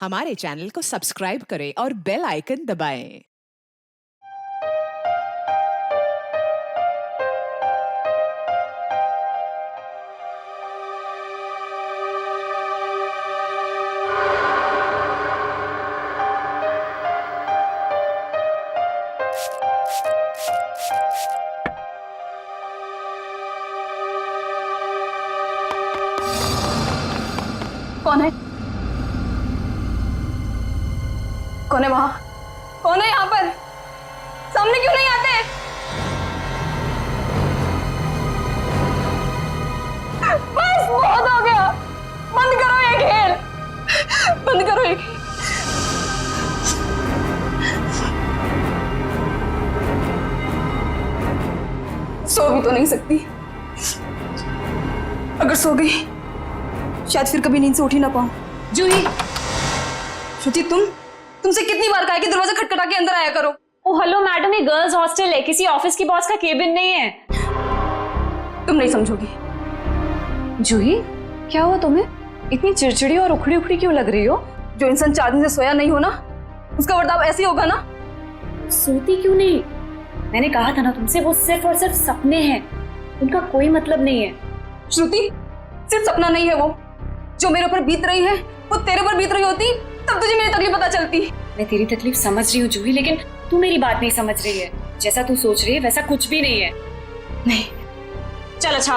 हमारे चैनल को सब्सक्राइब करें और बेल आइकन दबाएं। कौन है? कौन है वहां? कौन है यहाँ पर? सामने क्यों नहीं आते? बस बहुत हो गया। बंद करो ये खेल। बंद करो ये खेल। सो भी तो नहीं सकती। अगर सो गई शायद फिर कभी नींद से उठ ही ना पाऊं। जूही, श्रुति, तुमसे कितनी बार कहा है कि दरवाजा खटखटा के अंदर आया करो। ओ हेलो मैडम, ये गर्ल्स हॉस्टल है, किसी ऑफिस की बॉस का केबिन नहीं है। तुम नहीं समझोगी। जूही, क्या हुआ तुम्हें? इतनी चिड़चिड़ी और उखड़ी उखड़ी क्यों लग रही हो? जो इंसान 4 दिन से सोया नहीं हो ना, उसका बर्ताव ऐसे ही होगा ना। सोती क्यों नहीं? मैंने कहा था ना तुमसे, वो सिर्फ और सिर्फ सपने हैं, उनका कोई मतलब नहीं है। श्रुति, सिर्फ सपना नहीं है वो। जो मेरे ऊपर बीत रही है वो तेरे पर बीत रही होती तब तुझे मेरी तकलीफ पता चलती। मैं तेरी तकलीफ समझ रही हूँ जूही, लेकिन तू मेरी बात नहीं समझ रही है। जैसा तू सोच रही है वैसा कुछ भी नहीं है। नहीं। चल अच्छा,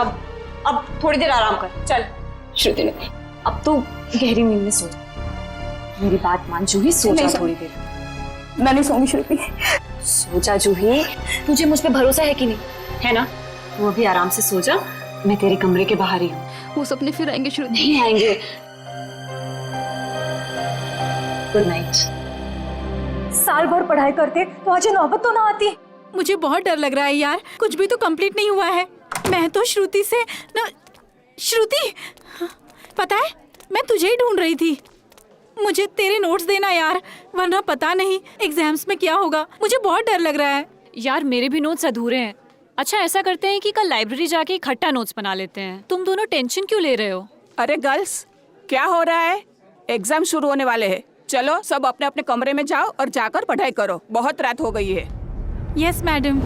अब थोड़ी देर आराम कर। चल श्रुति, ने अब तो गहरी नींद में सो जा। मेरी बात मान जूही, सो जा थोड़ी देर। मैं नहीं सोऊंगी श्रुति। सो जा जूही, तुझे मुझ पे भरोसा है कि नहीं? है ना? तू अभी आराम से सो जा, मैं तेरे कमरे के बाहर ही हूँ। वो सपने फिर आएंगे श्रुति। नहीं आएंगे। Good night. साल भर पढ़ाई करते तो आज नौबत तो ना आती। मुझे बहुत डर लग रहा है यार, कुछ भी तो कंप्लीट नहीं हुआ है। मैं तो श्रुति से न... श्रुति, पता है मैं तुझे ही ढूंढ रही थी। मुझे तेरे नोट्स देना यार, वरना पता नहीं एग्जाम्स में क्या होगा। मुझे बहुत डर लग रहा है यार। मेरे भी नोट्स अधूरे हैं। अच्छा ऐसा करते हैं कि कल लाइब्रेरी जाके इकट्ठा नोट्स बना लेते हैं। तुम दोनों टेंशन क्यों ले रहे हो? अरे गर्ल्स, क्या हो रहा है? एग्जाम शुरू होने वाले हैं। चलो सब अपने अपने कमरे में जाओ और जाकर पढ़ाई करो, बहुत रात हो गई है। Yes madam.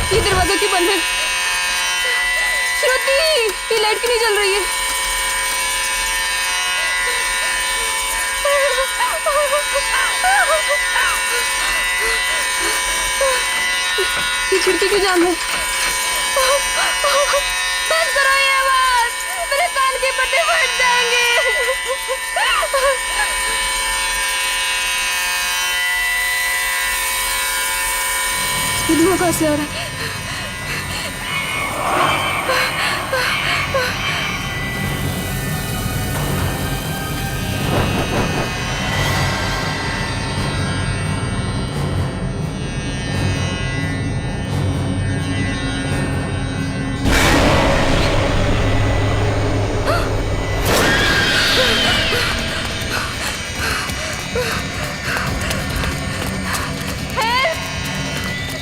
ये दरवाजा क्यों बंद है? श्रुति, ये लाइट क्यों नहीं जल रही है? ये खिड़की क्यों जाम है? बंद करो ये आवाज, मेरे कान के पट्टे फट जाएंगे। ये धुआं कहाँ से आ रहा है?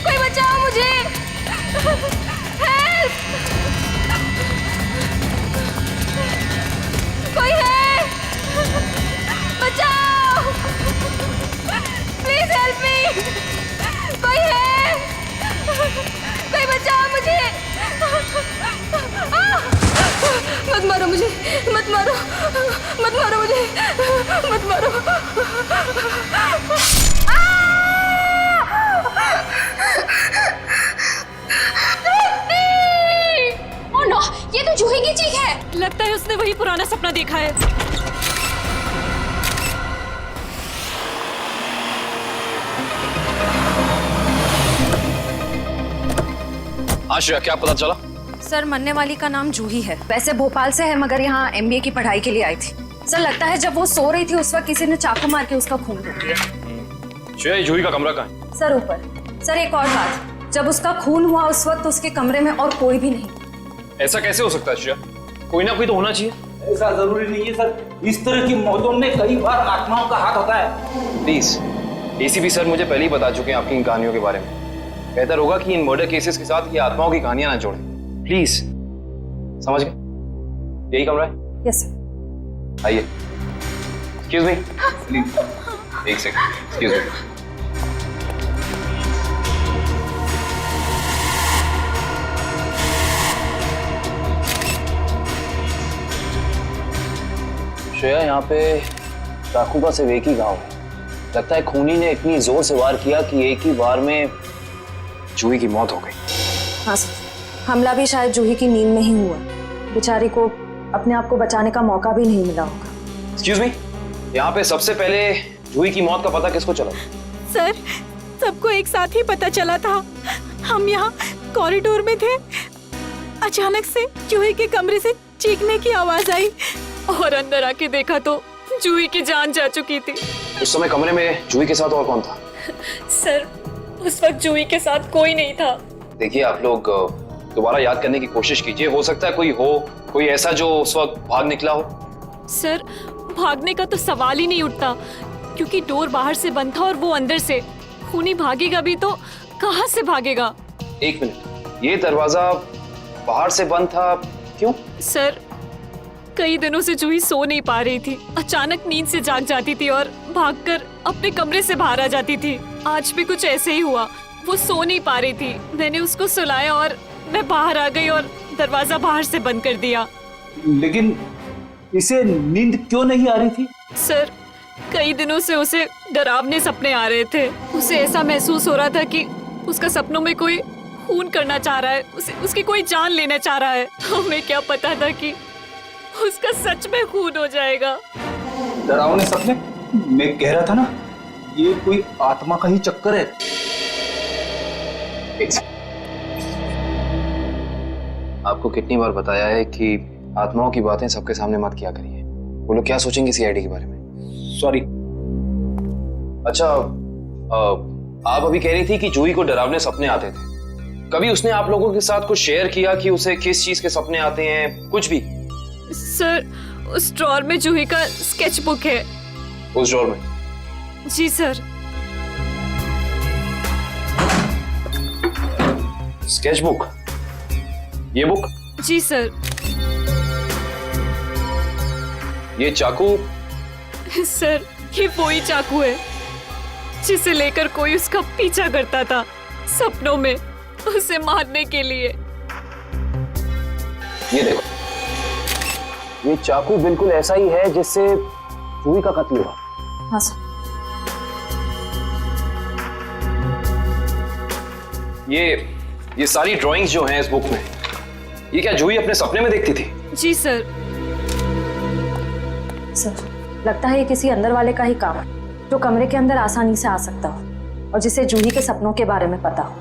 कोई बचाओ मुझे। हेल्प! कोई है? बचाओ! Please help me. कोई है? कोई बचाओ मुझे। मत मारो मुझे, मत मारो, मत मारो मुझे, मत मारो। ओह नो, ये तो जूही की चीख है। लगता है उसने वही पुराना सपना देखा है। हाँ श्रेया, क्या पता चला? सर, मरने वाली का नाम जूही है। वैसे भोपाल से है, मगर यहाँ MBA की पढ़ाई के लिए आई थी। सर, लगता है जब वो सो रही थी उस वक्त किसी ने चाकू मार के उसका खून रोक दिया। श्रेया, जूही का कमरा कहाँ है? सर, ऊपर। सर, एक और बात, जब उसका खून हुआ उस वक्त उसके कमरे में और कोई भी नहीं। ऐसा कैसे हो सकता है श्रेया? कोई ना कोई तो होना चाहिए। ऐसा जरूरी नहीं है सर, इस तरह की मौतों में कई बार आत्माओं का हाथ होता है। प्लीज, ACP सर मुझे पहले ही बता चुके हैं आपकी इन कहानियों के बारे में। बेहतर होगा कि इन मर्डर केसेस के साथ ये आत्माओं की कहानियां ना जोड़ें। प्लीज, समझ गए? यही कमरा है? Yes sir. आइए। एक्सक्यूज मी, प्लीज एक सेकंड, एक्सक्यूज मी। श्रेया, यहाँ पे चाकू का सिर्फ एक ही घाव है। लगता है खूनी ने इतनी जोर से वार किया कि एक ही बार में जूही की मौत हो गई। हाँ सर, हमला भी शायद जूही की नींद में ही हुआ। बेचारी को अपने आप को बचाने का मौका भी नहीं मिला होगा। एक्सक्यूज मी, यहाँ पे सबसे पहले जूही की मौत का पता किसको चला? सर, सबको एक साथ ही पता चला था। हम यहाँ कॉरिडोर में थे, अचानक से जूही के कमरे से चीखने की आवाज आई और अंदर आके देखा तो जूही की जान जा चुकी थी। उस समय कमरे में जूही के साथ और कौन था? सर, उस वक्त जूही के साथ कोई नहीं था। देखिए, आप लोग दोबारा याद करने की कोशिश कीजिए। हो सकता है कोई ऐसा जो उस वक्त भाग निकला हो। सर, भागने का तो सवाल ही नहीं उठता, क्योंकि डोर बाहर से बंद था और वो अंदर से। खूनी भागेगा भी तो कहाँ से भागेगा? एक मिनट, ये दरवाजा बाहर से बंद था, क्यों? सर, कई दिनों से जूही सो नहीं पा रही थी। अचानक नींद से जाग जाती थी और भागकर अपने कमरे से बाहर आ जाती थी। आज भी कुछ ऐसे ही हुआ। वो सो नहीं पा रही थी, मैंने उसको सुलाया और मैं बाहर आ गई और दरवाजा बाहर से बंद कर दिया। लेकिन इसे नींद क्यों नहीं आ रही थी? सर, कई दिनों से उसे डरावने सपने आ रहे थे। उसे ऐसा महसूस हो रहा था कि उसका सपनों में कोई खून करना चाह रहा है, उसकी कोई जान लेना चाह रहा है। हमें क्या पता था कि उसका सच में खून हो जाएगा। डरावने सपने? मैं कह रहा था ना, ये कोई आत्मा का ही चक्कर है। आपको कितनी बार बताया है कि आत्माओं की बातें सबके सामने मत किया करिए। वो लोग क्या सोचेंगे CID के बारे में? सॉरी। अच्छा, आप अभी कह रही थी कि जूही को डरावने सपने आते थे। कभी उसने आप लोगों के साथ कुछ शेयर किया कि उसे किस चीज के सपने आते हैं? कुछ भी? सर, उस ड्रॉर में जूही का स्केच बुक है। उस ड्रॉर में? जी सर। Sketch book? ये बुक? जी सर। ये चाकू? सर, ये वही चाकू है जिसे लेकर कोई उसका पीछा करता था सपनों में, उसे मारने के लिए। ये देखो, ये चाकू बिल्कुल ऐसा ही है जिससे जूही का कत्ल हुआ। हाँ सर। ये सारी ड्राइंग्स जो हैं इस बुक में, ये क्या जूही अपने सपने में देखती थी? जी सर। सर, लगता है ये किसी अंदर वाले का ही काम है, जो कमरे के अंदर आसानी से आ सकता हो और जिसे जूही के सपनों के बारे में पता हो।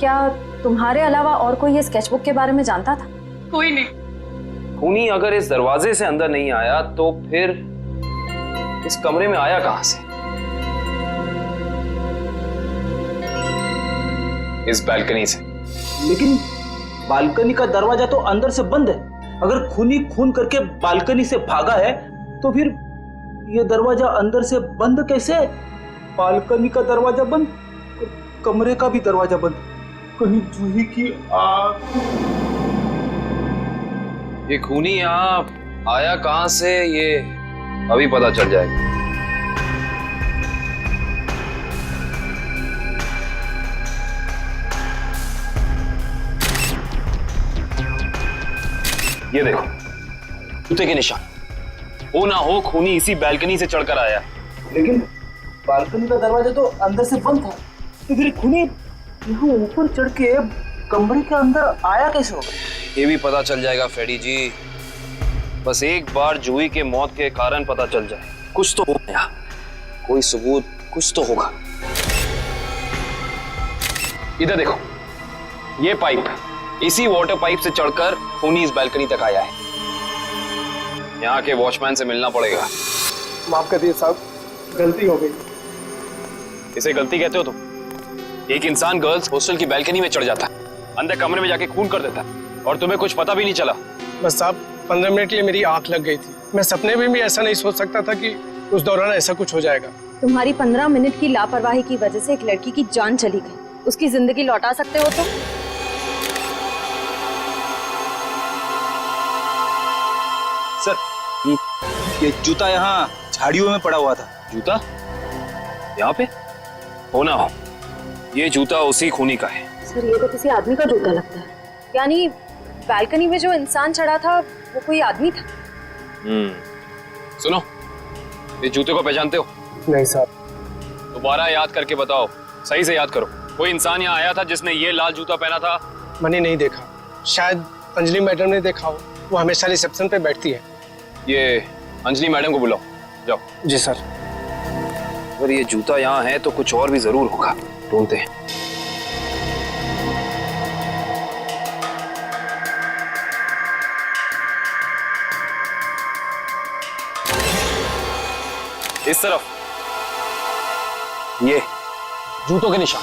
क्या तुम्हारे अलावा और कोई ये स्केचबुक के बारे में जानता था? कोई नहीं। खूनी अगर इस दरवाजे से अंदर नहीं आया तो फिर इस कमरे में आया कहां से? इस बालकनी से। लेकिन बालकनी का दरवाजा तो अंदर से बंद है। अगर खूनी खून करके बालकनी से भागा है तो फिर ये दरवाजा अंदर से बंद कैसे? बालकनी का दरवाजा बंद, कमरे का भी दरवाजा बंद। कहीं जूही की आग। ये खूनी यहाँ आया कहां से, ये अभी पता चल जाएगा। ये देखो, जूते के निशान। हो ना हो खूनी इसी बालकनी से चढ़कर आया। लेकिन बालकनी का दरवाजा तो अंदर से बंद था, तो फिर खूनी यहाँ ऊपर चढ़ के कमरे के अंदर आया कैसे होगा? ये भी पता चल जाएगा फ्रेडी जी। बस एक बार जूही के मौत के कारण पता चल जाए, कुछ तो होगा यहाँ, कोई सबूत कुछ तो होगा। इधर देखो, ये पाइप इसी वाटर पाइप से चढ़कर खूनी इस बालकनी तक आया है। यहाँ के वॉचमैन से मिलना पड़ेगा। माफ कर दिए साहब, गलती हो गई। इसे गलती कहते हो तुम? एक इंसान गर्ल्स हॉस्टल की बालकनी में चढ़ जाता है, अंदर कमरे में जाके खून कर देता है, और तुम्हें कुछ पता भी नहीं चला। बस साहब 15 मिनट के लिए मेरी आंख लग गई थी। मैं सपने में भी ऐसा नहीं सोच सकता था कि उस दौरान ऐसा कुछ हो जाएगा। तुम्हारी 15 मिनट की लापरवाही की वजह से एक लड़की की जान चली गई। उसकी जिंदगी लौटा सकते हो तुम? सर, ये जूता यहाँ झाड़ियों में पड़ा हुआ था। जूता यहाँ पे? हो ना हो, ये जूता उसी खूनी का है। सर ये तो किसी आदमी का जूता लगता है। यानी बालकनी में जो इंसान चढ़ा था वो कोई आदमी था? सुनो, इस जूते को पहचानते हो? नहीं साहब। दोबारा याद करके बताओ, सही से याद करो। कोई इंसान यहाँ आया था जिसने ये लाल जूता पहना था? मैंने नहीं देखा, शायद अंजलि मैडम ने देखा हो, वो हमेशा रिसेप्शन पे बैठती है। ये अंजलि मैडम को बुलाओ, जाओ। जी सर। अगर ये जूता यहाँ है तो कुछ और भी जरूर होगा, ढूंढते हैं। इस तरफ ये जूतों के निशान।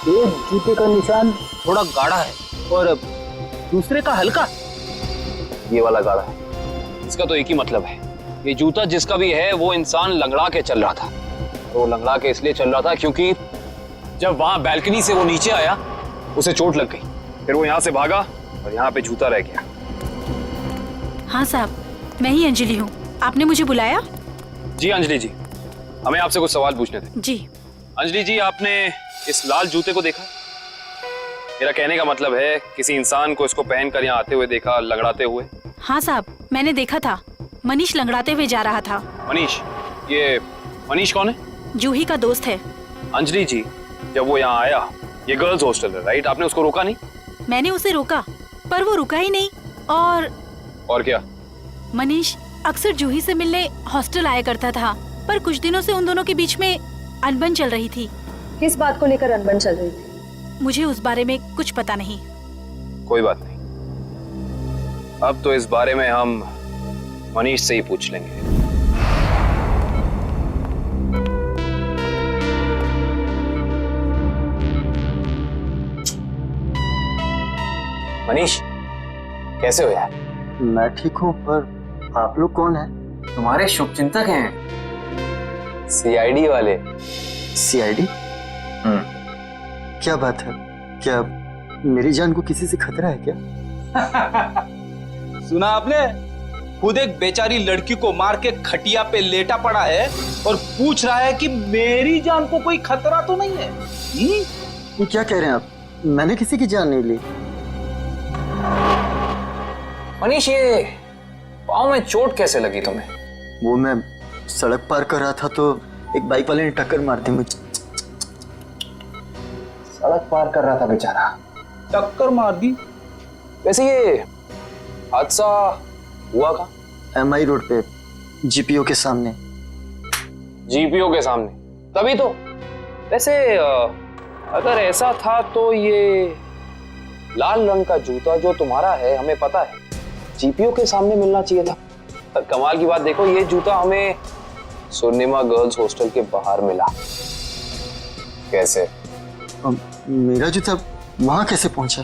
एक जूते का निशान थोड़ा गाढ़ा है और दूसरे का हल्का। ये वाला गाढ़ा है। इसका तो एक ही मतलब है, ये जूता जिसका भी है वो इंसान लंगड़ा के चल रहा था। वो लंगड़ा के इसलिए चल रहा था क्योंकि जब वहां बालकनी से वो नीचे आया उसे चोट लग गई, फिर वो यहाँ से भागा और यहाँ पे जूता रह गया। हाँ साहब, मैं ही अंजलि हूँ। आपने मुझे बुलाया? जी अंजलि जी, हमें आपसे कुछ सवाल पूछने थे। जी। अंजलि जी, आपने इस लाल जूते को देखा? मेरा कहने का मतलब है किसी इंसान को इसको पहनकर यहाँ आते हुए देखा, लंगड़ाते हुए? हाँ साहब, मैंने देखा था। मनीष लंगड़ाते हुए जा रहा था। मनीष? ये मनीष कौन है? जूही का दोस्त है। अंजलि जी, जब वो यहाँ आया, ये गर्ल्स हॉस्टल है राइट, आपने उसको रोका नहीं? मैंने उसे रोका पर वो रुका ही नहीं। और क्या? मनीष अक्सर जूही से मिलने हॉस्टल आया करता था, पर कुछ दिनों से उन दोनों के बीच में अनबन चल रही थी। किस बात को लेकर अनबन चल रही थी? मुझे उस बारे में कुछ पता नहीं। कोई बात नहीं, अब तो इस बारे में हम मनीष से ही पूछ लेंगे। मनीष, कैसे हो यार? मैं ठीक हूँ, पर आप लोग कौन हैं? तुम्हारे शुभचिंतक हैं, सीआईडी वाले। सीआईडी? क्या बात है? क्या मेरी जान को किसी से खतरा है क्या? सुना आपने? खुद एक बेचारी लड़की को मार के खटिया पे लेटा पड़ा है और पूछ रहा है कि मेरी जान को कोई खतरा तो नहीं है। ये क्या कह रहे हैं आप? मैंने किसी की जान नहीं ली। मनीष, ये पाँव में चोट कैसे लगी तुम्हें? वो मैं सड़क पार कर रहा था तो एक बाइक वाले ने टक्कर मार दी मुझे। सड़क पार कर रहा था बेचारा, टक्कर मार दी? वैसे ये हादसा हुआ कहाँ? एमआई रोड पे, जीपीओ के सामने। जीपीओ के सामने? तभी तो। वैसे अगर ऐसा था तो ये लाल रंग का जूता जो तुम्हारा है, हमें पता है जीपीओ के सामने मिलना चाहिए था। पर कमाल की बात देखो, ये जूता हमें स्वर्णिमा गर्ल्स हॉस्टल के बाहर मिला। कैसे? मेरा जूता वहां कैसे पहुंचा?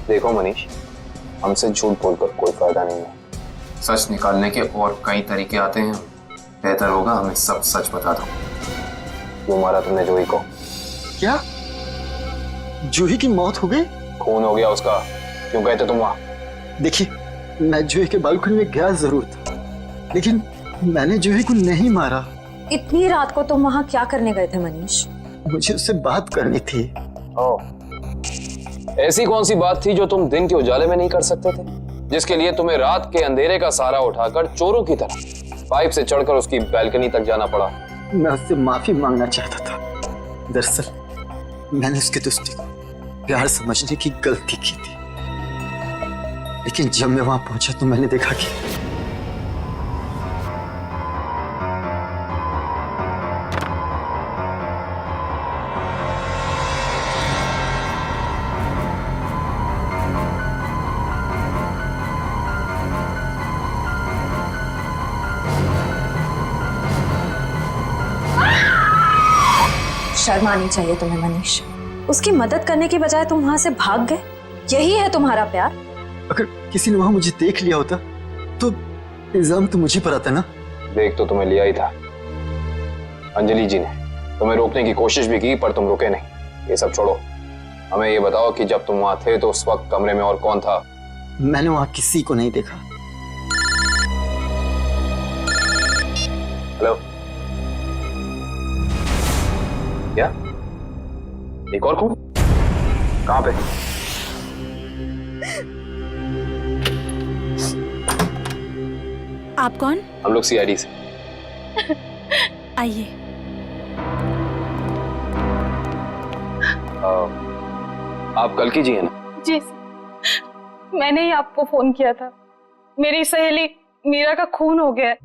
देखो मनीष, हमसे झूठ बोलकर कोई फायदा नहीं है। सच निकालने के और कई तरीके आते हैं। बेहतर होगा हमें सब सच बता दो। क्यों मारा तुमने जूही को? क्या जूही की मौत हो गई? खून हो गया उसका। क्यों गए थे तुम वहां? देखिए, मैं जूही के बालकनी में गया जरूर था, लेकिन मैंने जूही को नहीं मारा। इतनी रात को तुम वहां क्या करने गए थे मनीष? मुझे उससे बात करनी थी। ओह, ऐसी कौन सी बात थी जो तुम दिन के उजाले में नहीं कर सकते थे, जिसके लिए तुम्हें रात के अंधेरे का सहारा उठाकर चोरों की तरह पाइप से चढ़कर उसकी बालकनी तक जाना पड़ा? मैं उससे माफी मांगना चाहता था। दरअसल मैंने उसके दोस्ती को प्यार समझने की गलती की थी, लेकिन जब मैं वहां पहुंचा तो मैंने देखा कि शर्म आनी चाहिए तुम्हें मनीष। उसकी मदद करने की बजाय तुम वहां से भाग गए। यही है तुम्हारा प्यार? अगर किसी ने वहां मुझे देख लिया होता तो इल्जाम तो मुझे पर आता ना। देख तो तुम्हें लिया ही था। अंजलि जी ने तुम्हें रोकने की कोशिश भी की पर तुम रुके नहीं। ये सब छोड़ो, हमें ये बताओ कि जब तुम वहां थे तो उस वक्त कमरे में और कौन था? मैंने वहां किसी को नहीं देखा। हेलो, क्या एक और खून? कहां पे? आप कौन? हम लोग सीआईडी से। आइए। आप कल की जी है ना? जी मैंने ही आपको फोन किया था। मेरी सहेली मीरा का खून हो गया है।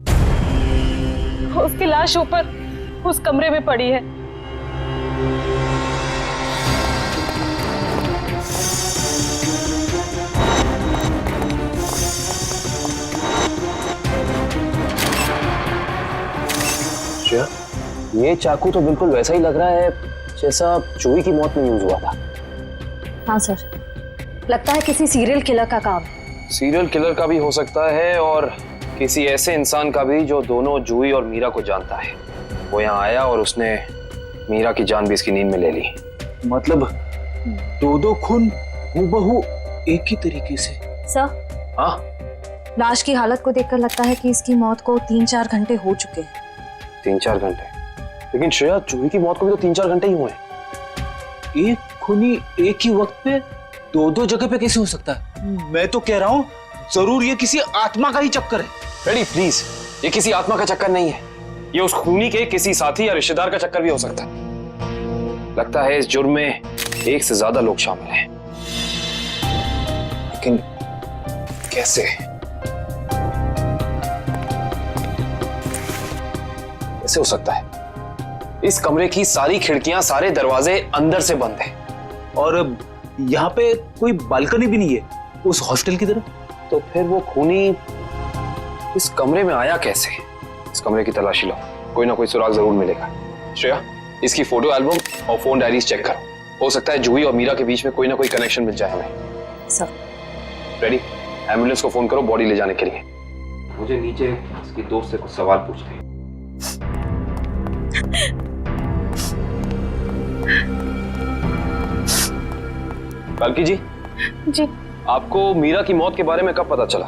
उसकी लाश ऊपर उस कमरे में पड़ी है। श्रेया, ये चाकू तो बिल्कुल वैसा ही लग रहा है जैसा जूही की मौत में यूज हुआ था। हाँ सर, लगता है किसी सीरियल किलर का काम। सीरियल किलर का भी हो सकता है और किसी ऐसे इंसान का भी जो दोनों जूही और मीरा को जानता है। वो यहाँ आया और उसने मीरा की जान भी इसकी नींद में ले ली। मतलब दो खून हूबहू एक ही तरीके से। सर, हाँ, लाश की हालत को देखकर लगता है कि इसकी मौत को 3-4 घंटे हो चुके हैं। 3-4 घंटे? लेकिन श्रेया, जूही की मौत को भी तो 3-4 घंटे ही हुए। एक खूनी एक ही वक्त पे दो जगह पे कैसे हो सकता है? मैं तो कह रहा हूँ जरूर ये किसी आत्मा का ही चक्कर है। रेडी प्लीज, ये किसी आत्मा का चक्कर नहीं है। ये उस खूनी के किसी साथी या रिश्तेदार का चक्कर भी हो सकता है। लगता है इस जुर्म में एक से ज्यादा लोग शामिल हैं। लेकिन कैसे? कैसे हो सकता है? इस कमरे की सारी खिड़कियां, सारे दरवाजे अंदर से बंद हैं। और यहाँ पे कोई बालकनी भी नहीं है उस हॉस्टल की तरफ। तो फिर वो खूनी इस कमरे में आया कैसे? इस कमरे की तलाशी लो, कोई ना कोई सुराग जरूर मिलेगा। श्रेया, इसकी फोटो एल्बम और फोन डायरीज चेक करो। हो सकता है जूही और मीरा के बीच में कोई ना कोई कनेक्शन मिल जाए हमें। सर, रेडी, एम्बुलेंस को फोन करो बॉडी ले जाने के लिए। मुझे नीचे इसकी दोस्त से कुछ सवाल पूछने हैं। कालकी जी। जी। आपको मीरा की मौत के बारे में कब पता चला?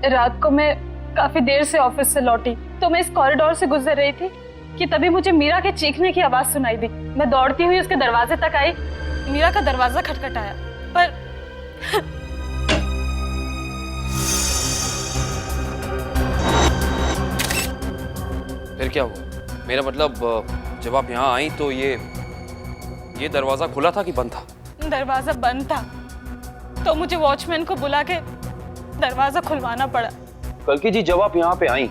रात को मैं काफी देर से ऑफिस से लौटी तो मैं इस कॉरिडोर से गुजर रही थी कि तभी मुझे मीरा के चीखने की आवाज सुनाई दी। मैं दौड़ती हुई उसके दरवाजे तक आई। मीरा का दरवाजा खटखटाया पर फिर क्या हुआ? मेरा मतलब जब आप यहाँ आई तो ये दरवाजा खुला था कि बंद था? दरवाजा बंद था तो मुझे वॉचमैन को बुला के दरवाजा खुलवाना पड़ा। कल्की जी, जब आप यहाँ पे आई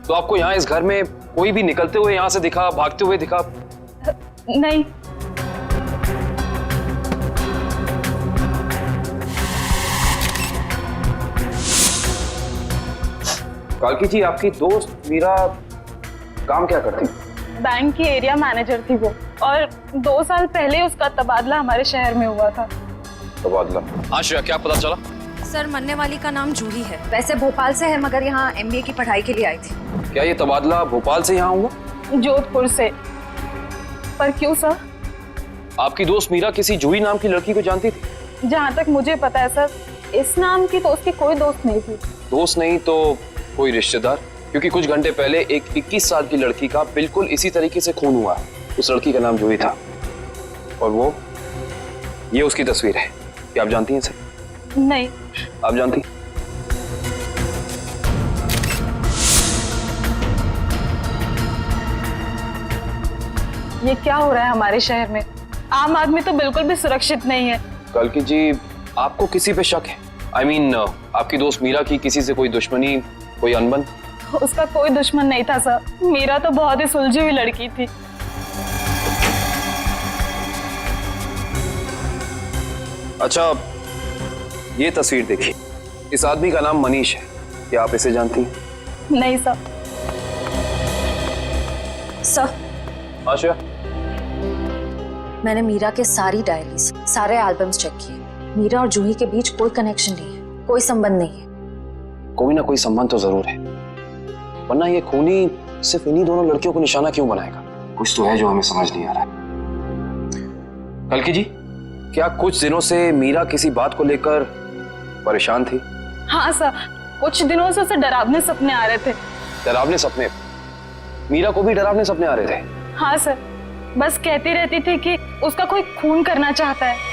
तो आपको यहाँ इस घर में कोई भी निकलते हुए यहाँ से दिखा, भागते हुए दिखा? नहीं। कालकी जी, आपकी दोस्त मीरा काम क्या करती? बैंक की एरिया मैनेजर थी वो, और 2 साल पहले उसका तबादला हमारे शहर में हुआ था। तबादला? हाँ श्रेया, क्या पता चला? सर, मरने वाली का नाम जूही है। वैसे भोपाल से है मगर यहाँ MBA की पढ़ाई के लिए आई थी। क्या ये तबादला भोपाल से यहाँ हुआ? जोधपुर से। पर क्यों सर? आपकी दोस्त मीरा किसी जूही नाम की लड़की को जानती थी? जहाँ तक मुझे पता है सर, इस नाम की तो उसकी कोई दोस्त नहीं थी। दोस्त नहीं तो कोई रिश्तेदार? क्योंकि कुछ घंटे पहले एक 21 साल की लड़की का बिल्कुल इसी तरीके से खून हुआ। उस लड़की का नाम जूही था और ये उसकी तस्वीर है। क्या आप जानती हैं इसे? नहीं। आप जानती? ये क्या हो रहा है हमारे शहर में? आम आदमी तो बिल्कुल भी सुरक्षित नहीं है। कल्की जी, आपको किसी पे शक है? I mean, आपकी दोस्त मीरा की किसी से कोई दुश्मनी, कोई अनबन? उसका कोई दुश्मन नहीं था सर। मीरा तो बहुत ही सुलझी हुई लड़की थी। अच्छा, ये तस्वीर देखिए। इस आदमी का नाम मनीष है। क्या आप इसे जानती हैं? नहीं सर। सर, आशा, मैंने मीरा के सारी डायरीज, सारे एल्बम्स चेक किए। मीरा और जूही के बीच कोई कनेक्शन नहीं है, कोई संबंध नहीं है। कोई ना कोई संबंध तो जरूर है, वरना ये खूनी सिर्फ इन्हीं दोनों लड़कियों को निशाना क्यों बनाएगा? कुछ तो है जो हमें समझ नहीं आ रहा है। कल्कि जी, क्या कुछ दिनों से मीरा किसी बात को लेकर परेशान थी? हाँ सर, कुछ दिनों से उसे डरावने सपने आ रहे थे। डरावने सपने? मीरा को भी डरावने सपने आ रहे थे? हाँ सर, बस कहती रहती थी कि उसका कोई खून करना चाहता है।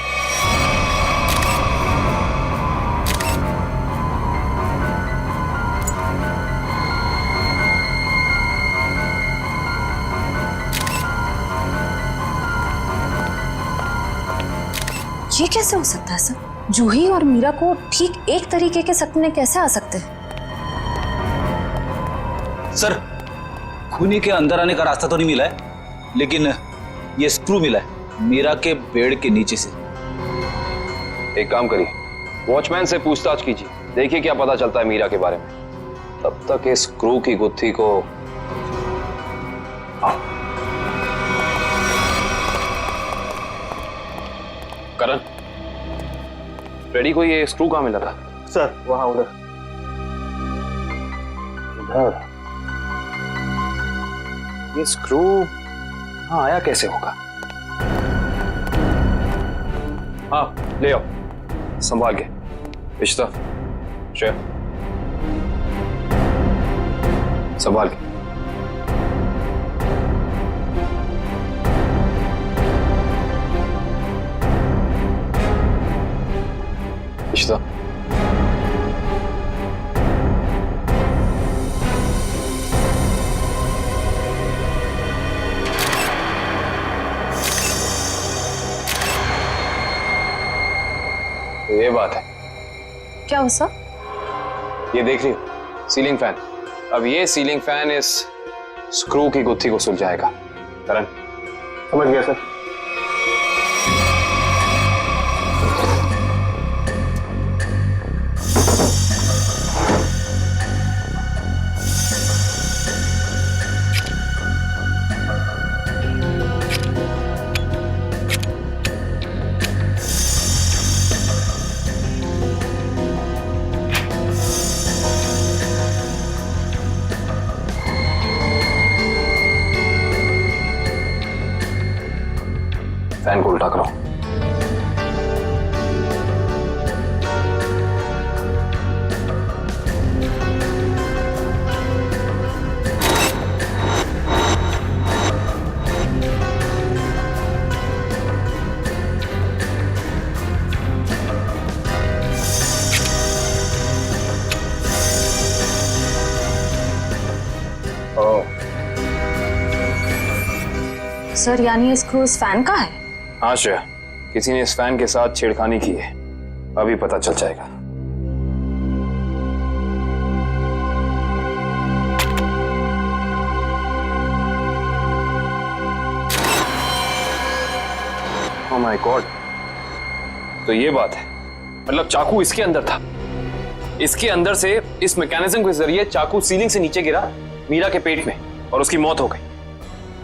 ये कैसे हो सकता है सर? जूही और मीरा को ठीक एक तरीके के सपने कैसे आ सकते हैं? सर, खूनी के अंदर आने का रास्ता तो नहीं मिला है, लेकिन ये स्क्रू मिला है मीरा के बेड के नीचे से। एक काम करिए, वॉचमैन से पूछताछ कीजिए, देखिए क्या पता चलता है मीरा के बारे में। तब तक इस स्क्रू की गुत्थी को करण, रेडी को ये स्क्रू कहाँ मिला था? सर वहां उधर। इधर? ये स्क्रू हाँ आया कैसे होगा? हाँ ले आओ, संभाल के। इश्ता, श्रेया, संभाल के। इश्ता, तो ये बात है। क्या हो सर? ये देख रही हो सीलिंग फैन? अब ये सीलिंग फैन इस स्क्रू की गुत्थी को सुलझाएगा। करण, समझ गया सर। फैन को उल्टा करो। सर यानी ये स्क्रू इस फैन का है? हाँ श्रेया, किसी ने इस फैन के साथ छेड़खानी की है, अभी पता चल जाएगा। ओह माय गॉड, तो ये बात है, मतलब चाकू इसके अंदर था। इसके अंदर से इस मैकेनिज्म के जरिए चाकू सीलिंग से नीचे गिरा मीरा के पेट में और उसकी मौत हो गई।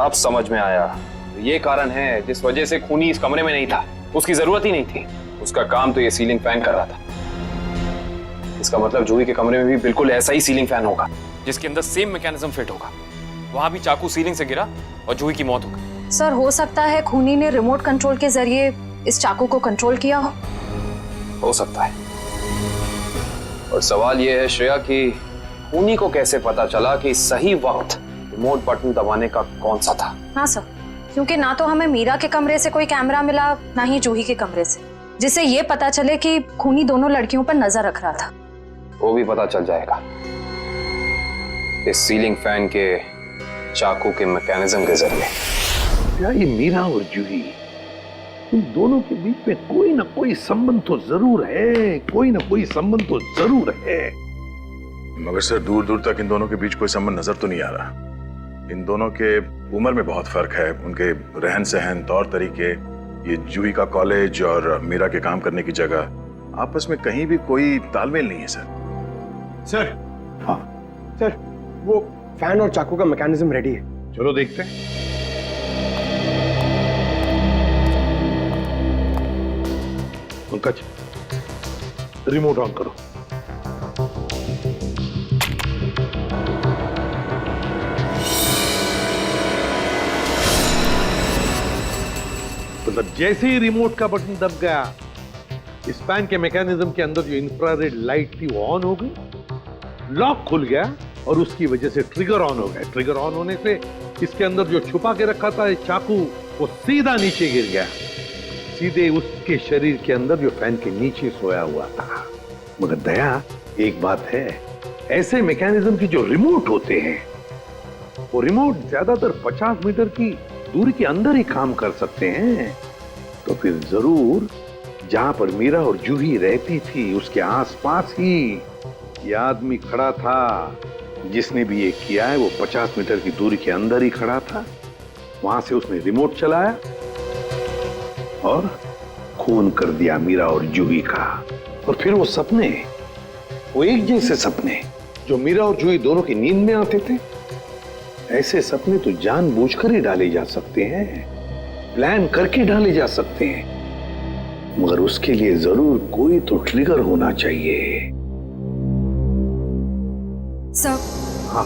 अब समझ में आया, ये कारण है जिस वजह से खूनी इस कमरे में नहीं था। उसकी जरूरत ही नहीं थी, उसका काम तो ये सीलिंग फैन कर रहा था। इसका मतलब जूही के कमरे में भी बिल्कुल ऐसा ही सीलिंग फैन होगा जिसके अंदर सेम मैकेनिज्म फिट होगा। वहां भी चाकू सीलिंग से गिरा और जूही की मौत हो गई। सर हो सकता है खूनी ने रिमोट कंट्रोल के जरिए इस चाकू को कंट्रोल किया हो सकता है। और सवाल यह है श्रेया कि खूनी को कैसे पता चला कि सही वक्त रिमोट बटन दबाने का कौन सा था? हाँ सर, क्योंकि ना तो हमें मीरा के कमरे से कोई कैमरा मिला, ना ही जूही के कमरे से, जिससे ये पता चले कि खूनी दोनों लड़कियों पर नजर रख रहा था। वो भी पता चल जाएगा इस सीलिंग फैन के चाकू के मैकेनिज्म के जरिए। क्या ये मीरा और जूही, इन दोनों के बीच में कोई ना कोई संबंध तो जरूर है, कोई ना कोई संबंध तो जरूर है। मगर सर दूर दूर तक इन दोनों के बीच कोई संबंध नजर तो नहीं आ रहा। इन दोनों के उम्र में बहुत फर्क है, उनके रहन सहन, तौर तरीके, ये जूही का कॉलेज और मीरा के काम करने की जगह, आपस में कहीं भी कोई तालमेल नहीं है सर। सर, हाँ सर, वो फैन और चाकू का मैकेनिज्म रेडी है। चलो देखते हैं। पंकज, रिमोट ऑन करो। मतलब जैसे ही रिमोट का बटन दब गया, इस फैन के मैकेनिज्म के अंदर जो इंफ्रारेड लाइट थी वो ऑन हो गई, लॉक खुल गया और उसकी वजह से ट्रिगर ऑन हो गया। ट्रिगर ऑन होने से इसके अंदर जो छुपा के रखा था चाकू, वो सीधा नीचे गिर गया, सीधे उसके शरीर के अंदर जो फैन के नीचे सोया हुआ था। मगर दया, एक बात है, ऐसे मैकेनिज्म की जो रिमोट होते हैं, वो रिमोट ज्यादातर 50 मीटर की दूरी के अंदर ही काम कर सकते हैं। तो फिर जरूर जहां पर मीरा और जूही रहती थी उसके आसपास ही ये आदमी खड़ा था। जिसने भी ये किया है वो 50 मीटर की दूरी के अंदर ही खड़ा था। वहां से उसने रिमोट चलाया और खून कर दिया मीरा और जूही का। और फिर वो सपने, वो एक जैसे सपने जो मीरा और जूही दोनों की नींद में आते थे, ऐसे सपने तो जानबूझकर ही डाले जा सकते हैं, प्लान करके डाले जा सकते हैं, मगर उसके लिए जरूर कोई तो ट्रिगर होना चाहिए। सर, हाँ,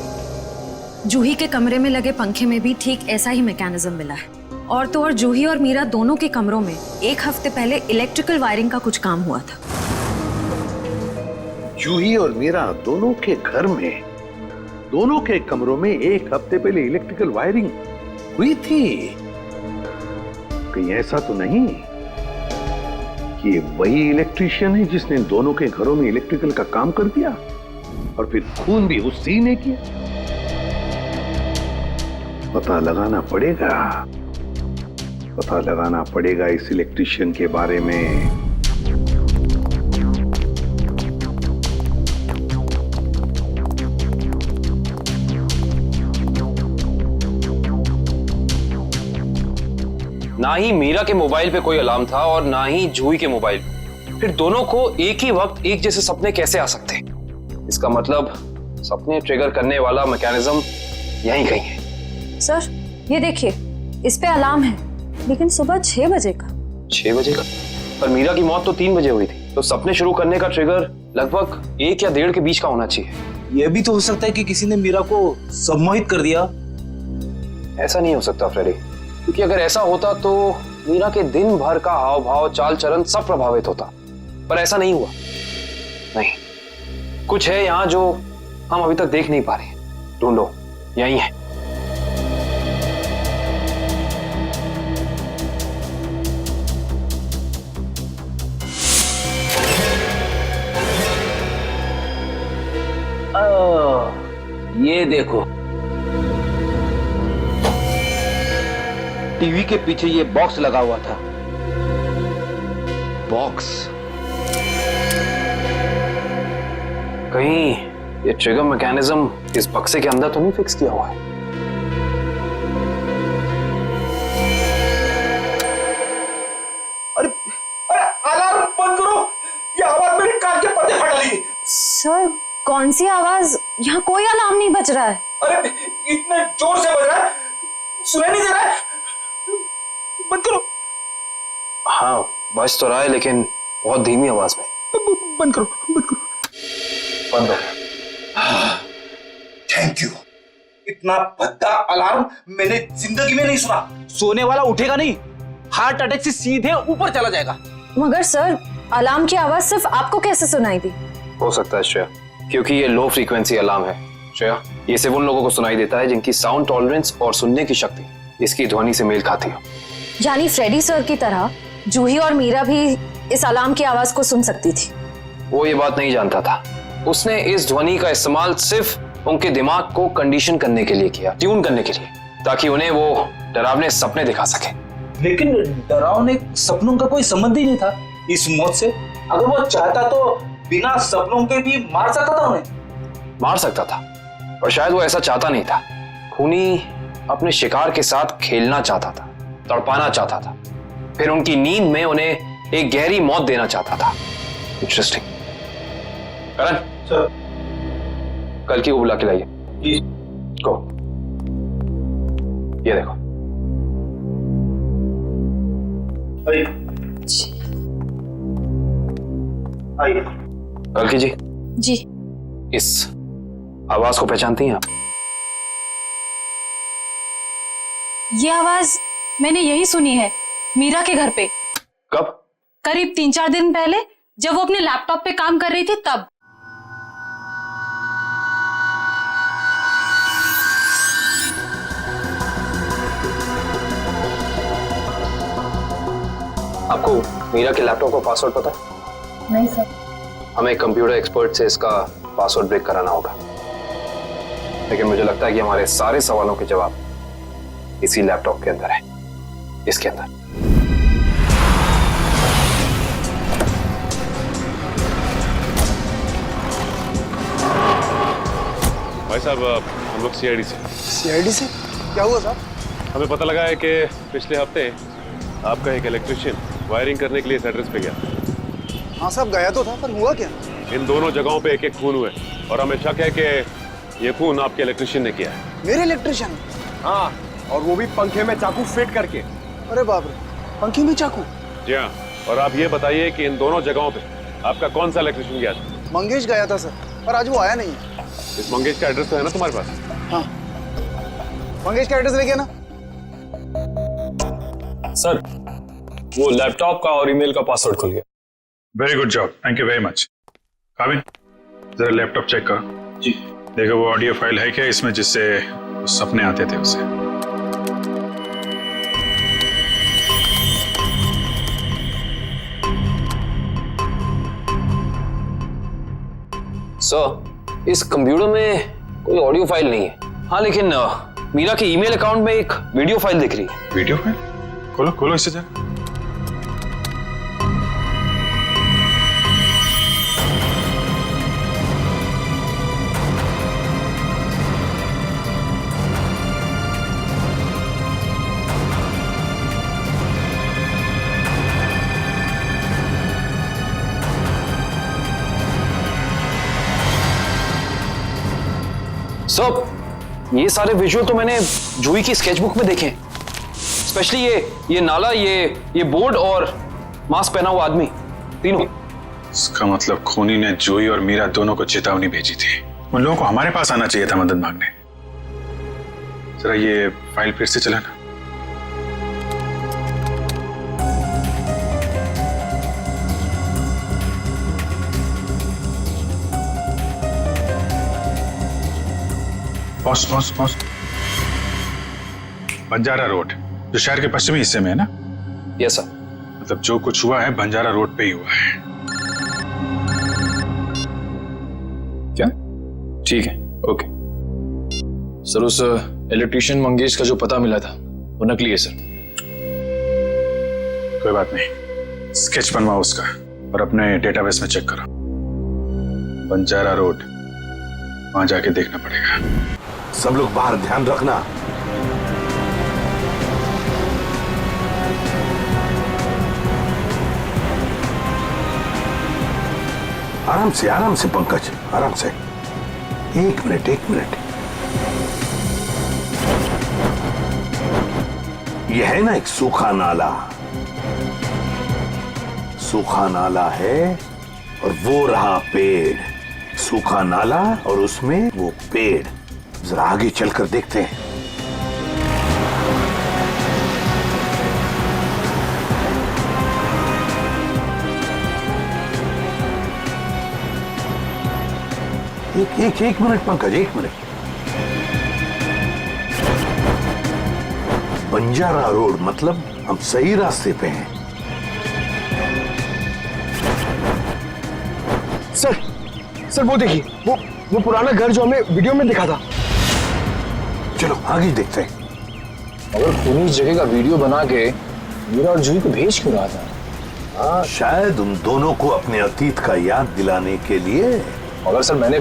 जूही के कमरे में लगे पंखे में भी ठीक ऐसा ही मैकेनिज्म मिला है। और तो और जूही और मीरा दोनों के कमरों में एक हफ्ते पहले इलेक्ट्रिकल वायरिंग का कुछ काम हुआ था। जूही और मीरा दोनों के घर में, दोनों के कमरों में एक हफ्ते पहले इलेक्ट्रिकल वायरिंग हुई थी। कहीं ऐसा तो नहीं कि वही इलेक्ट्रीशियन है जिसने दोनों के घरों में इलेक्ट्रिकल का काम कर दिया और फिर खून भी उसी ने किया? पता लगाना पड़ेगा इस इलेक्ट्रीशियन के बारे में। ना ही मीरा के मोबाइल पे कोई अलार्म था और ना ही जूही के मोबाइल पे। फिर दोनों को एक ही वक्त एक जैसे सपने कैसे आ सकते हैं? इसका मतलब सपने ट्रिगर करने वाला मैकेनिज्म यहीं कहीं है। सर, ये देखिए, इस पे अलार्म है, लेकिन सुबह 6 बजे का। 6 बजे का? पर मीरा की मौत तो 3 बजे हुई थी, तो सपने शुरू करने का ट्रिगर लगभग 1 या 1.5 के बीच का होना चाहिए। यह भी तो हो सकता है कि किसी ने मीरा को सम्मोहित कर दिया। ऐसा नहीं हो सकता फ्रेडी, क्योंकि अगर ऐसा होता तो मीरा के दिन भर का हाव भाव, चाल चलन सब प्रभावित होता। पर ऐसा नहीं हुआ। नहीं, कुछ है यहाँ जो हम अभी तक देख नहीं पा रहे। ढूंढो, यही है। ये देखो, टीवी के पीछे ये बॉक्स लगा हुआ था। बॉक्स? कहीं ये ट्रिगर मैकेनिज्म इस बक्से के अंदर तो नहीं फिक्स किया हुआ है? अरे अलार्म बंद करो, ये आवाज मेरे कान के पर्दे फाड़ डाली। सर, कौन सी आवाज? यहाँ कोई अलार्म नहीं बज रहा है। अरे इतने जोर से बज रहा है, सुनाई नहीं दे रहा है। बंद करो। हाँ, बज तो रहा है, लेकिन बहुत धीमी आवाज में। बंद करो, बंद करो। बंद हो। Thank you. इतना भद्दा अलार्म मैंने जिंदगी में नहीं सुना। सोने वाला उठेगा नहीं, हार्ट अटैक से सीधे ऊपर चला जाएगा। मगर सर, अलार्म की आवाज सिर्फ आपको कैसे सुनाई दी? हो सकता है श्रेया, क्योंकि ये लो फ्रीक्वेंसी अलार्म है। श्रेया, ये सिर्फ उन लोगों को सुनाई देता है जिनकी साउंड टॉलरेंस और सुनने की शक्ति इसकी ध्वनि से मेल खाती हो। यानी फ्रेडी सर की तरह जूही और मीरा भी इस अलार्म की आवाज को सुन सकती थी। वो ये बात नहीं जानता था। उसने इस ध्वनि का इस्तेमाल सिर्फ उनके दिमाग को कंडीशन करने के लिए किया, ट्यून करने के लिए, ताकि उन्हें वो डरावने सपने दिखा सके। लेकिन डरावने सपनों का कोई संबंध ही नहीं था इस मौत से। अगर वो चाहता तो बिना सपनों के भी मार सकता था उन्हें। मार सकता था, पर शायद वो ऐसा चाहता नहीं था। खूनी अपने शिकार के साथ खेलना चाहता था, तड़पाना चाहता था, फिर उनकी नींद में उन्हें एक गहरी मौत देना चाहता था। इंटरेस्टिंग। करण सर, कल की को बुला के लाइए। जी। को ये देखो। अरे आइए। कल्कि जी, जी। इस आवाज को पहचानती हैं आप? ये आवाज मैंने यही सुनी है, मीरा के घर पे। कब? करीब 3-4 दिन पहले, जब वो अपने लैपटॉप पे काम कर रही थी तब। आपको मीरा के लैपटॉप का पासवर्ड पता है? नहीं सर। हमें कंप्यूटर एक्सपर्ट से इसका पासवर्ड ब्रेक कराना होगा, लेकिन मुझे लगता है कि हमारे सारे सवालों के जवाब इसी लैपटॉप के अंदर है, इसके अंदर। भाई साहब, हम लोग सीआईडी से। सीआईडी से? क्या हुआ साहब? हमें पता लगा है कि पिछले हफ्ते आपका एक इलेक्ट्रिशियन वायरिंग करने के लिए इस एड्रेस पे गया। हाँ साहब, गया तो था, पर हुआ क्या? इन दोनों जगहों पे एक एक खून हुए और हमें शक है कि ये खून आपके इलेक्ट्रिशियन ने किया है। मेरे इलेक्ट्रिशियन? हाँ, और वो भी पंखे में चाकू फिट करके। अरे बाप रे, पंखे में चाकू? जी हाँ, और आप ये बताइए कि इन दोनों जगहों पे आपका कौन सा इलेक्ट्रिशियन गया था? मंगेश गया था सर, पर आज वो आया नहीं है। इस मंगेश का एड्रेस तो है ना तुम्हारे पास? हाँ, मंगेश का एड्रेस लेके ना। सर, वो लैपटॉप का और ईमेल का पासवर्ड खुल गया। Very good job, thank you very much. काबिन, जरा लैपटॉप चेक करो। जी। देखो वो ऑडियो फाइल है क्या इसमें, जिससे वो सपने आते थे उसे। सर, इस कंप्यूटर में कोई ऑडियो फाइल नहीं है। हाँ, लेकिन मीरा के ईमेल अकाउंट में एक वीडियो फाइल दिख रही है। Video file? खोलो खोलो इसे जरा। सर, ये सारे विजुअल तो मैंने जूही की स्केचबुक में देखे हैं, स्पेशली ये नाला, ये बोर्ड और मास्क पहना हुआ आदमी, तीनों। इसका मतलब खूनी ने जूही और मीरा दोनों को चेतावनी भेजी थी। उन लोगों को हमारे पास आना चाहिए था मदद मांगने। जरा ये फाइल फिर से चलाना। Pause pause pause. Banjara road, जो शहर के पश्चिमी हिस्से में है ना? Yes sir. मतलब जो कुछ हुआ है बंजारा रोड पे ही हुआ है। क्या? ठीक है, ओके। सर, उस इलेक्ट्रिशियन मंगेश का जो पता मिला था वो नकली है सर। कोई बात नहीं, स्केच बनवाओ उसका और अपने डेटाबेस में चेक करो। बंजारा रोड, वहां जाके देखना पड़ेगा। सब लोग बाहर ध्यान रखना। आराम से पंकज, आराम से। एक मिनट। यह है ना एक सूखा नाला है और वो रहा पेड़। सूखा नाला और उसमें वो पेड़। जरा आगे चलकर देखते हैं। एक मिनट पंकज, एक मिनट। बंजारा रोड मतलब हम सही रास्ते पे हैं। सर वो देखिए, वो पुराना घर जो हमें वीडियो में दिखा था। चलो आगे देखते हैं। अगर खूनी इस जगह का वीडियो बना के मीरा और जूही को भेज क्यों रहा था? हाँ, शायद उन दोनों को अपने अतीत का याद दिलाने के लिए। मगर सर, मैंने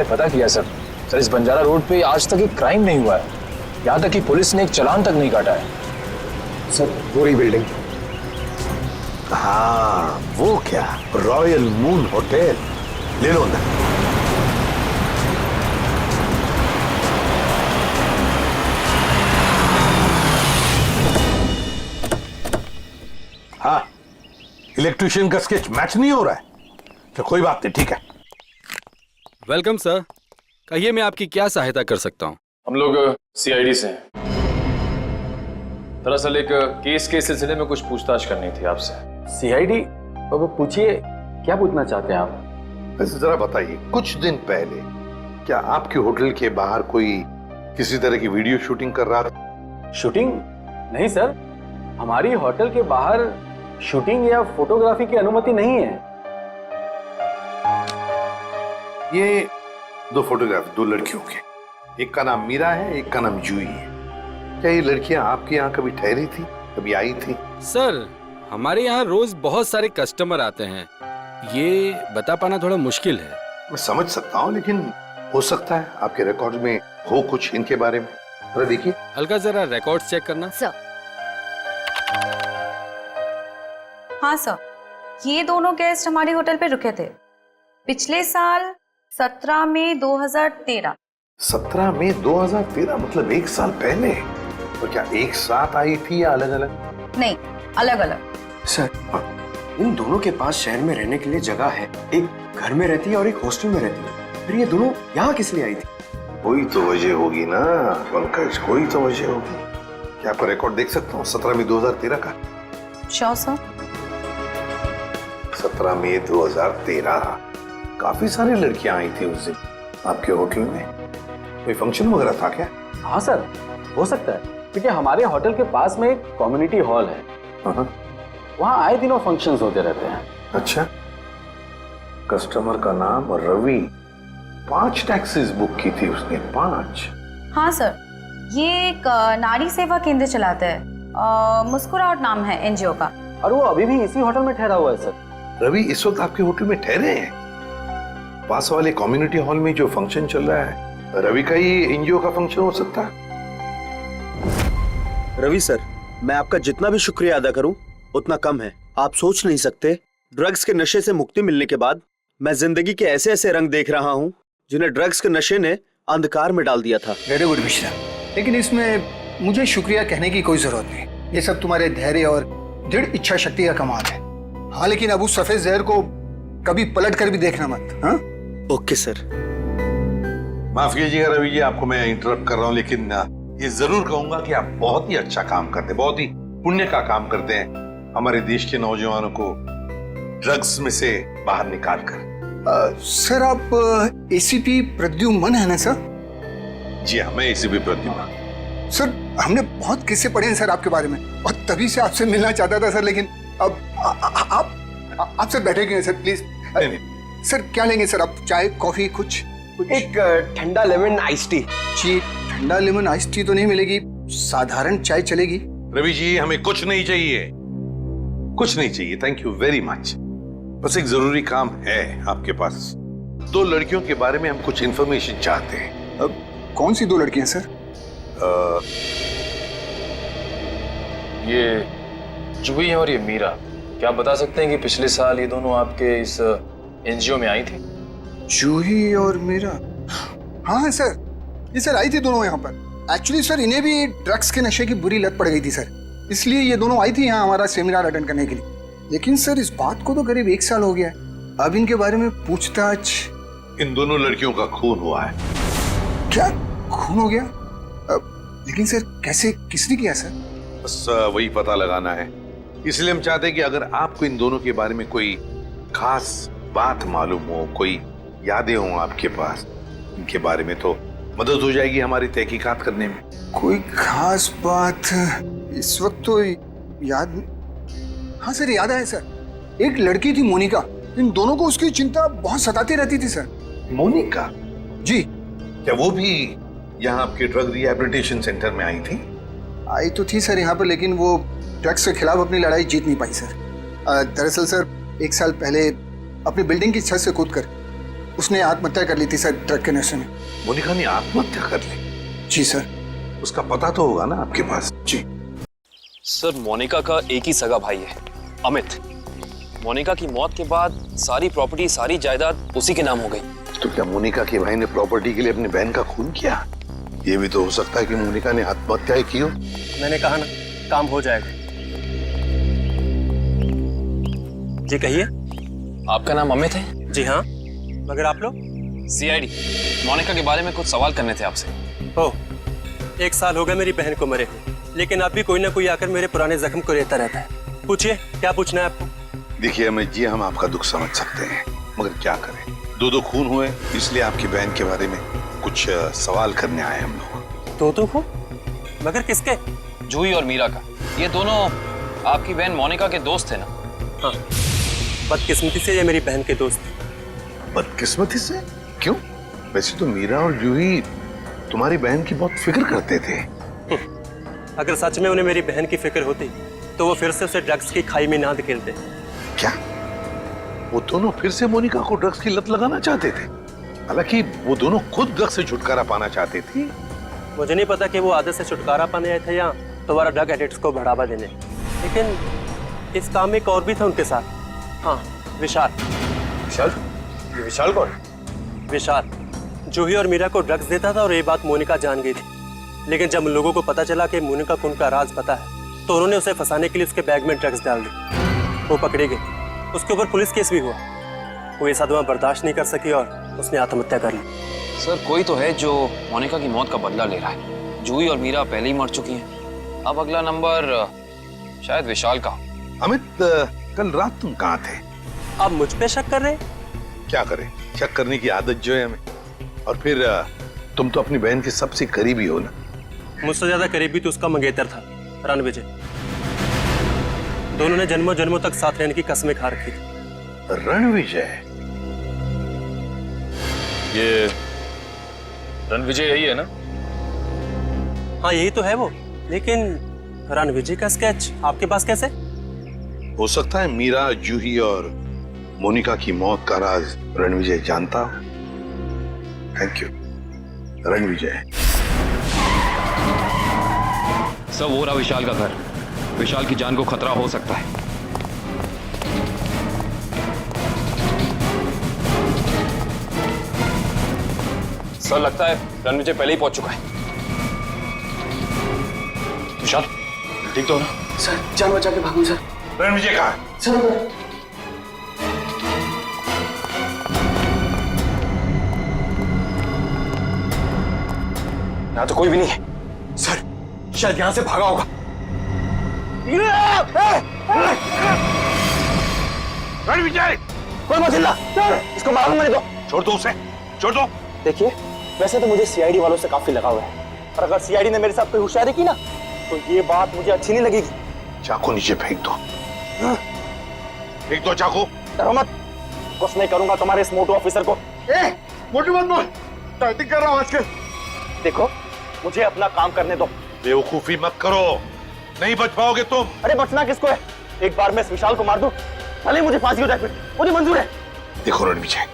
पता किया सर, इस बंजारा रोड पे आज तक एक क्राइम नहीं हुआ है। यहाँ तक कि पुलिस ने एक चालान तक नहीं काटा है। सर, वो रही बिल्डिंग। हाँ, वो क्या, रॉयल मून होटल। ले लो अंदर। हाँ, इलेक्ट्रिशियन का स्केच मैच नहीं हो रहा है। तो कोई बात नहीं, ठीक है। वेलकम सर, कहिए मैं आपकी क्या सहायता कर सकता हूँ? हम लोग सीआईडी से हैं। दरअसल एक केस के सिलसिले में कुछ पूछताछ करनी थी आपसे। सीआईडी? अब पूछिए, क्या पूछना चाहते हैं आप? वैसे जरा बताइए, कुछ दिन पहले क्या आपके होटल के बाहर कोई किसी तरह की वीडियो शूटिंग कर रहा था? शूटिंग? नहीं सर, हमारी होटल के बाहर शूटिंग या फोटोग्राफी की अनुमति नहीं है। ये दो फोटोग्राफ, दो लड़कियों के, एक का नाम मीरा है, एक का नाम जूही है। क्या ये लड़कियां आपके यहाँ कभी ठहरी थी, कभी आई थी? सर, हमारे यहाँ रोज बहुत सारे कस्टमर आते हैं, ये बता पाना थोड़ा मुश्किल है। मैं समझ सकता हूँ, लेकिन हो सकता है आपके रिकॉर्ड में हो कुछ इनके बारे में। जरा देखिए। हल्का जरा रिकॉर्ड्स चेक करना। सर। हाँ सर, ये दोनों गेस्ट हमारे होटल पे रुके थे पिछले साल 17 मई 2013। 17 मई 2013, मतलब 1 साल पहले। तो क्या एक साथ आई थी या अलग अलग? नहीं, अलग अलग। सर, इन दोनों के पास शहर में रहने के लिए जगह है, एक घर में रहती है और एक हॉस्टल में रहती है, फिर ये दोनों यहाँ किस लिए आई थी? कोई तो वजह होगी ना पंकज, कोई तो वजह होगी। क्या आपका रिकॉर्ड देख सकता हूँ 17 मई 2013 का? Sure sir. 17 मई 2013, काफी सारी लड़कियां आई थी उस दिन आपके होटल में। कोई फंक्शन वगैरह था क्या? हाँ सर, हो सकता है, क्योंकि हमारे होटल के पास में एक कम्युनिटी हॉल है, वहाँ आए दिनों फंक्शंस होते रहते हैं। अच्छा, कस्टमर का नाम रवि, 5 टैक्सीज बुक की थी उसने, 5। हाँ सर, ये एक नारी सेवा केंद्र चलाता है, मुस्कुराहट नाम है एनजीओ का। और वो अभी भी इसी होटल में ठहरा हुआ है सर। रवि इस वक्त आपके होटल में ठहरे हैं? पास वाले कम्युनिटी हॉल में जो फंक्शन चल रहा है, रवि का ही एनजीओ का फंक्शन हो सकता है। रवि सर, मैं आपका जितना भी शुक्रिया अदा करूं उतना कम है। आप सोच नहीं सकते, ड्रग्स के नशे से मुक्ति मिलने के बाद मैं जिंदगी के ऐसे ऐसे रंग देख रहा हूं जिन्हें ड्रग्स के नशे ने अंधकार में डाल दिया था। वेरी गुड मिश्रा, लेकिन इसमें मुझे शुक्रिया कहने की कोई जरूरत नहीं। ये सब तुम्हारे धैर्य और दृढ़ इच्छा शक्ति का कमाल है। हाँ, लेकिन अब उस सफेद जहर को कभी पलट कर भी देखना मत। हाँ, ओके सर। माफ कीजिएगा रवि जी, आपको मैं इंटरप्ट कर रहा हूँ, लेकिन ये जरूर कहूंगा कि आप बहुत ही अच्छा काम करते हैं, बहुत ही पुण्य का काम करते हैं हमारे देश के नौजवानों को ड्रग्स में से बाहर निकाल कर। सर, आप एसीपी प्रद्युमन है ना सर? जी हाँ, मैं एसीपी प्रद्युमन। सर, हमने बहुत किस्से पढ़े हैं सर आपके बारे में, और तभी से आपसे मिलना चाहता था सर, लेकिन अब आप सर बैठे क्यों हैं सर, प्लीज। सर, क्या लेंगे सर आप? चाय, कॉफी, कुछ? एक ठंडा लेमन आइस टी। जी, ठंडा लेमन आइस टी तो नहीं मिलेगी, साधारण चाय चलेगी। रवि जी, हमें कुछ नहीं चाहिए, कुछ नहीं चाहिए, थैंक यू वेरी मच। बस एक जरूरी काम है आपके पास। 2 लड़कियों के बारे में हम कुछ इंफॉर्मेशन चाहते हैं। अब कौन सी 2 लड़कियां सर? ये जूही और ये मीरा, क्या आप बता सकते हैं कि पिछले साल ये दोनों आपके इस एनजीओ में आई थी? जूही और मीरा? हाँ सर, ये सर आई थी दोनों यहाँ पर। एक्चुअली सर, इन्हें भी ड्रग्स के नशे की बुरी लत पड़ गई थी सर, इसलिए ये दोनों आई थी यहाँ हमारा सेमिनार अटेंड करने के लिए। लेकिन सर, इस बात को तो करीब 1 साल हो गया है। अब इनके बारे में पूछताछ। इन दोनों लड़कियों का खून हुआ है। क्या खून हो गया? लेकिन सर, कैसे, किसने किया सर? बस वही पता लगाना है, इसलिए हम चाहते हैं कि अगर आपको इन दोनों के बारे में कोई खास बात मालूम हो, कोई यादें हो आपके पास इनके बारे में, तो मदद हो जाएगी हमारी तहकीकात करने में। कोई खास बात इस वक्त तो याद। हाँ सर, याद है सर, एक लड़की थी मोनिका, इन दोनों को उसकी चिंता बहुत सताती रहती थी सर। मोनिका? जी। क्या वो भी यहाँ आपके ड्रग रिहैबिलिटेशन सेंटर में आई थी? आई तो थी सर यहाँ पर, लेकिन वो ड्रग्स के खिलाफ अपनी लड़ाई जीत नहीं पाई सर। दरअसल सर, 1 साल पहले अपनी बिल्डिंग की छत से कूदकर उसने आत्महत्या कर ली थी सर, ड्रग के नशे में। मोनिका ने आत्महत्या कर ली? जी सर। उसका पता तो होगा ना आपके पास? जी सर, मोनिका का एक ही सगा भाई है, अमित। मोनिका की मौत के बाद सारी प्रॉपर्टी, सारी जायदाद उसी के नाम हो गई। तो क्या मोनिका के भाई ने प्रॉपर्टी के लिए अपनी बहन का खून किया? ये भी तो हो सकता है कि मोनिका ने आत्महत्या की हो। मैंने कहा ना, काम हो जाएगा। जी कहिए। आपका नाम अमित है? जी हाँ, मगर आप लोग? सीआईडी, मोनिका के बारे में कुछ सवाल करने थे आपसे। ओह, 1 साल हो गया मेरी बहन को मरे हुए, लेकिन अब भी कोई ना कोई आकर मेरे पुराने जख्म को लेता रहता है। पूछिए, क्या पूछना है आपको? देखिए अमित जी, हम आपका दुख समझ सकते हैं, मगर क्या करें, 2 खून हुए, इसलिए आपकी बहन के बारे में कुछ सवाल करने आए हम लोग। 2 खून? मगर किसके? जूही और मीरा का। ये दोनों आपकी बहन मोनिका के दोस्त थे ना? हाँ, बदकिस्मती से ये मेरी बहन के दोस्त थे। बदकिस्मती से? क्यों? वैसे तो मीरा और जूही तुम्हारी बहन की बहुत फिक्र करते थे। अगर सच में उन्हें मेरी बहन की फिक्र होती तो वो फिर से उसे ड्रग्स की खाई में ना धकेलते। क्या वो दोनों फिर से मोनिका को ड्रग्स की लत लगाना चाहते थे? हालांकि वो दोनों खुद ड्रग्स से छुटकारा पाना चाहते थे। मुझे नहीं पता कि वो आदत से छुटकारा पाने आए थे या दोबारा ड्रग एडिक्ट्स को बढ़ावा देने, लेकिन इस काम में एक और भी था उनके साथ। हाँ, विशाल। विशाल? ये विशाल कौन? विशाल जूही और मीरा को ड्रग्स देता था और ये बात मोनिका जान गई थी, लेकिन जब लोगों को पता चला कि मोनिका को उनका राज पता है तो उन्होंने उसे फंसाने के लिए उसके बैग में ड्रग्स डाल दी। वो पकड़ी गई, उसके ऊपर पुलिस केस भी हुआ। वो ये सदमा बर्दाश्त नहीं कर सकी और उसने आत्महत्या कर ली। सर, कोई तो है जो मोनिका की मौत का बदला ले रहा है। जूही और मीरा पहले ही मर चुकी हैं। अब अगला नंबर शायद विशाल का। अमित, कल रात तुम कहाँ थे? अब मुझ पे शक कर रहे? क्या करें, शक करने की आदत जो है हमें। और फिर तुम तो अपनी बहन के सबसे करीबी हो ना। मुझसे ज्यादा करीबी तो उसका मंगेतर था, रणविजय। दोनों ने जन्मों जन्मों तक साथ रहने की कसमें खा रखी थी। रणविजय? ये रणविजय यही है ना? हाँ, यही तो है वो, लेकिन रणविजय का स्केच आपके पास कैसे? हो सकता है मीरा, जूही और मोनिका की मौत का राज रणविजय जानता हो। Thank you Ranvijay. सब हो रहा विशाल का घर। विशाल की जान को खतरा हो सकता है। सर, लगता है रणविजय पहले ही पहुंच चुका है। विशाल, ठीक तो हो ना? सर, जान बचा के भागूं सर। रणविजय कहाँ है? सर, यहाँ तो कोई भी नहीं है। सर, शायद यहाँ से भागा होगा। रणविजय! कोई मत हिलना, इसको मारूंगा नहीं तो। छोड़ दो उसे, छोड़ दो। देखिए, वैसे तो मुझे सीआईडी वालों से काफी लगाव है, पर अगर सीआईडी ने मेरे साथ कोई होशियारी की ना तो ये बात मुझे अच्छी नहीं लगेगी। चाकू नीचे फेंक दो। फेंक दो चाकू। डरो मत, कुछ नहीं करूंगा तुम्हारे इस मोटू ऑफिसर को। मोटू मत बोल, टाइटिंग कर रहा हूं आजकल। देखो, मुझे अपना काम करने दो। बेवकूफी मत करो, नहीं बच पाओगे तुम। अरे बचना किसको है? एक बार मैं इस विशाल को मार दूं, भले मुझे फांसी हो जाए, मुझे मंजूर है। देखो रणविजय,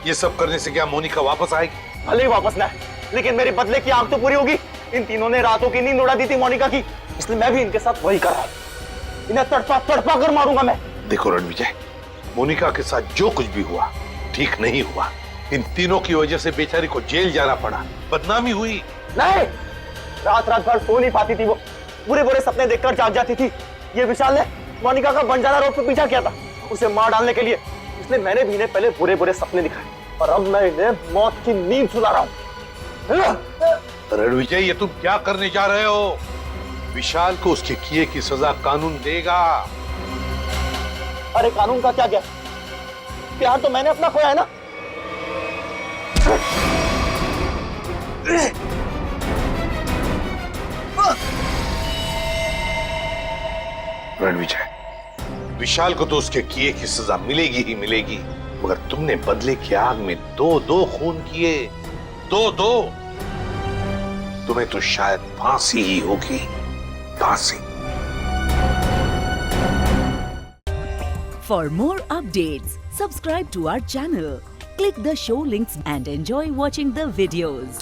ये सब करने से क्या मोनिका वापस आएगी? भले ही वापस ना, लेकिन मेरी बदले की आंख तो पूरी होगी। इन तीनों ने रातों की नींद उड़ा दी थी मोनिका की, इसलिए मैं भी इनके साथ वही कर रहा हूं। इन्हें तड़पा तड़पा कर मारूंगा मैं। देखो रणविजय, मोनिका के साथ जो कुछ भी हुआ ठीक नहीं हुआ। इन तीनों की वजह से बेचारी को जेल जाना पड़ा, बदनामी हुई। नहीं, रात रात भर सो नहीं पाती थी वो, बुरे बुरे सपने देखकर जाग जाती थी। ये विशाल ने मोनिका का बंजारा रोड पे पीछा किया था उसे मार डालने के लिए, इसलिए मैंने भी इन्हें पहले बुरे बुरे सपने दिखाए और अब मैं इन्हें मौत की नींद सुला रहा हूं। रणविजय, ये तुम क्या करने जा रहे हो? विशाल को उसके किए की सजा कानून देगा। अरे कानून का क्या गया, प्यार तो मैंने अपना खोया है ना। रणविजय, विशाल को तो उसके किए की सजा मिलेगी ही मिलेगी, मगर तुमने बदले की आग में दो खून किए, दो। तुम्हें तो शायद फांसी ही होगी, फांसी। For more updates, subscribe to our channel, click the show links and enjoy watching the videos.